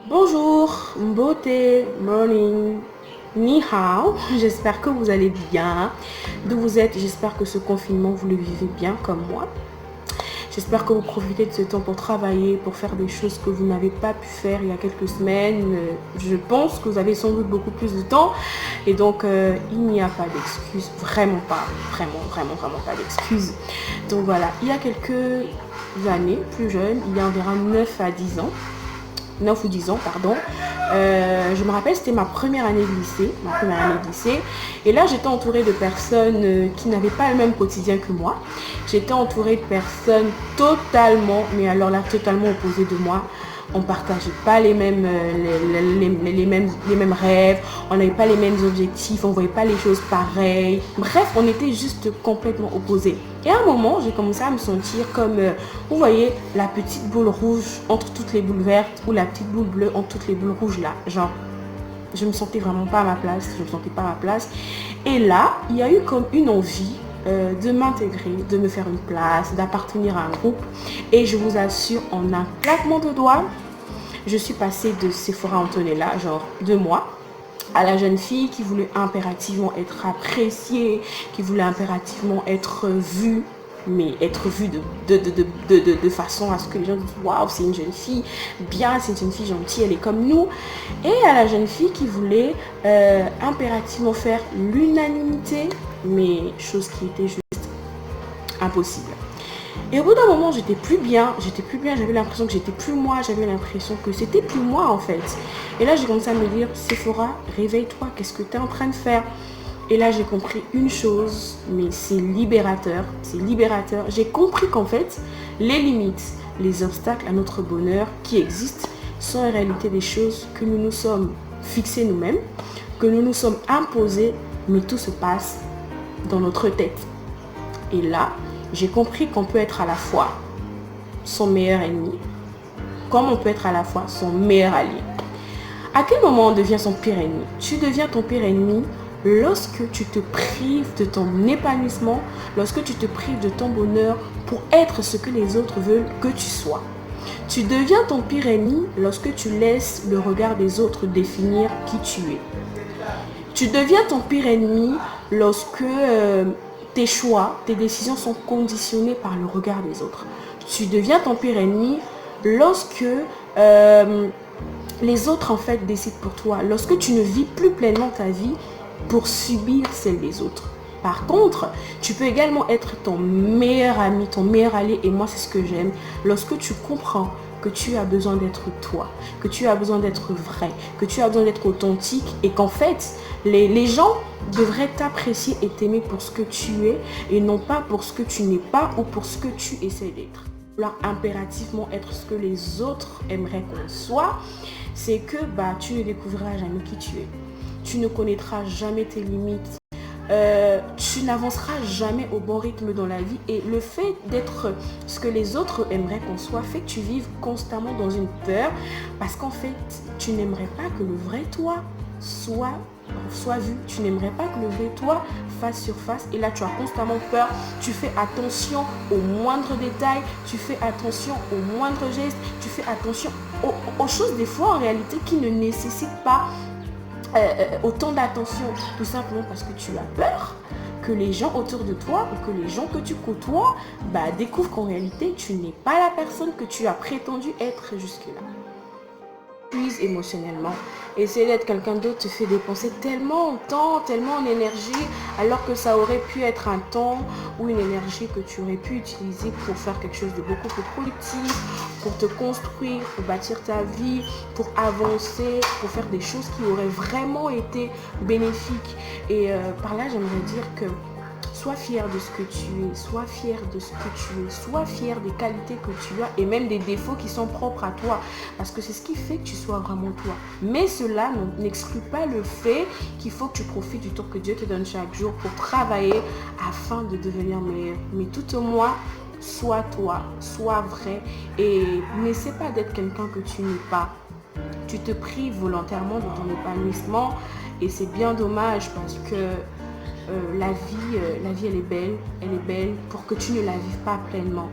Bonjour, beauté, morning, ni hao, j'espère que vous allez bien. D'où vous êtes, j'espère que ce confinement, vous le vivez bien comme moi. J'espère que vous profitez de ce temps pour travailler, pour faire des choses que vous n'avez pas pu faire il y a quelques semaines. Je pense que vous avez sans doute beaucoup plus de temps. Et donc, il n'y a pas d'excuses. Vraiment pas. Vraiment pas d'excuses. Donc voilà, il y a quelques années, plus jeune, il y a environ 9 à 10 ans, 9 ou 10 ans, pardon. Je me rappelle, c'était ma première année de lycée. Et là, j'étais entourée de personnes qui n'avaient pas le même quotidien que moi. J'étais entourée de personnes totalement, mais alors là, totalement opposées de moi. On ne partageait pas les mêmes, les mêmes rêves, on n'avait pas les mêmes objectifs, on ne voyait pas les choses pareilles. Bref, on était juste complètement opposés. Et à un moment, j'ai commencé à me sentir comme, vous voyez, la petite boule rouge entre toutes les boules vertes ou la petite boule bleue entre toutes les boules rouges là. Genre, je me sentais vraiment pas à ma place, je me sentais pas à ma place. Et là, il y a eu comme une envie de m'intégrer, de me faire une place, d'appartenir à un groupe. Et je vous assure, en un claquement de doigts, je suis passée de Sephora Antonella, genre 2 mois, à la jeune fille qui voulait impérativement être appréciée, qui voulait impérativement être vue, mais être vue de façon à ce que les gens disent waouh, c'est une jeune fille bien, c'est une jeune fille gentille, elle est comme nous. Et à la jeune fille qui voulait impérativement faire l'unanimité, mais chose qui était juste impossible. Et au bout d'un moment, j'étais plus bien, j'avais l'impression que j'étais plus moi, j'avais l'impression que c'était plus moi en fait. Et là, j'ai commencé à me dire, Sephora, réveille-toi, qu'est-ce que tu es en train de faire? Et là, j'ai compris une chose, mais c'est libérateur, c'est libérateur. J'ai compris qu'en fait, les limites, les obstacles à notre bonheur qui existent sont en réalité des choses que nous nous sommes fixées nous-mêmes, que nous nous sommes imposées, mais tout se passe dans notre tête. Et là, j'ai compris qu'on peut être à la fois son meilleur ennemi, comme on peut être à la fois son meilleur allié. À quel moment on devient son pire ennemi? Tu deviens ton pire ennemi lorsque tu te prives de ton épanouissement, lorsque tu te prives de ton bonheur pour être ce que les autres veulent que tu sois. Tu deviens ton pire ennemi lorsque tu laisses le regard des autres définir qui tu es. Tu deviens ton pire ennemi lorsque tes choix, tes décisions sont conditionnées par le regard des autres. Tu deviens ton pire ennemi lorsque les autres en fait décident pour toi. Lorsque tu ne vis plus pleinement ta vie pour subir celle des autres. Par contre, tu peux également être ton meilleur ami, ton meilleur allié, et moi c'est ce que j'aime, lorsque tu comprends que tu as besoin d'être toi, que tu as besoin d'être vrai, que tu as besoin d'être authentique et qu'en fait, les gens devraient t'apprécier et t'aimer pour ce que tu es et non pas pour ce que tu n'es pas ou pour ce que tu essaies d'être. Alors impérativement être ce que les autres aimeraient qu'on soit, c'est que tu ne découvriras jamais qui tu es. Tu ne connaîtras jamais tes limites. Tu n'avanceras jamais au bon rythme dans la vie et le fait d'être ce que les autres aimeraient qu'on soit fait que tu vives constamment dans une peur parce qu'en fait tu n'aimerais pas que le vrai toi soit vu, tu n'aimerais pas que le vrai toi fasse surface et là tu as constamment peur, tu fais attention aux moindres détails, tu fais attention aux moindres gestes, tu fais attention aux choses des fois en réalité qui ne nécessitent pas autant d'attention, tout simplement parce que tu as peur que les gens autour de toi ou que les gens que tu côtoies découvrent qu'en réalité tu n'es pas la personne que tu as prétendu être jusque-là. Émotionnellement, essayer d'être quelqu'un d'autre te fait dépenser tellement de temps, tellement d'énergie, alors que ça aurait pu être un temps ou une énergie que tu aurais pu utiliser pour faire quelque chose de beaucoup plus productif, pour te construire, pour bâtir ta vie, pour avancer, pour faire des choses qui auraient vraiment été bénéfiques. Et par là, j'aimerais dire que sois fier de ce que tu es, sois fier de ce que tu es, sois fier des qualités que tu as et même des défauts qui sont propres à toi. Parce que c'est ce qui fait que tu sois vraiment toi. Mais cela n'exclut pas le fait qu'il faut que tu profites du temps que Dieu te donne chaque jour pour travailler afin de devenir meilleur. Mais tout au moins, sois toi, sois vrai et n'essaie pas d'être quelqu'un que tu n'es pas. Tu te prives volontairement de ton épanouissement et c'est bien dommage parce que la vie elle est belle pour que tu ne la vives pas pleinement.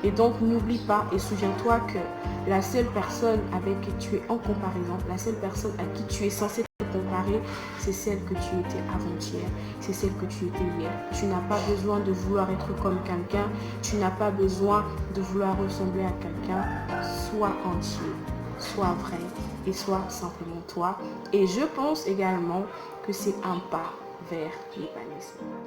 Et donc n'oublie pas et souviens-toi que la seule personne avec qui tu es en comparaison, la seule personne à qui tu es censé te comparer, c'est celle que tu étais avant-hier, c'est celle que tu étais hier. Tu n'as pas besoin de vouloir être comme quelqu'un, tu n'as pas besoin de vouloir ressembler à quelqu'un. Sois entier, sois vrai et sois simplement toi. Et je pense également que c'est un pas vers l'épanouissement.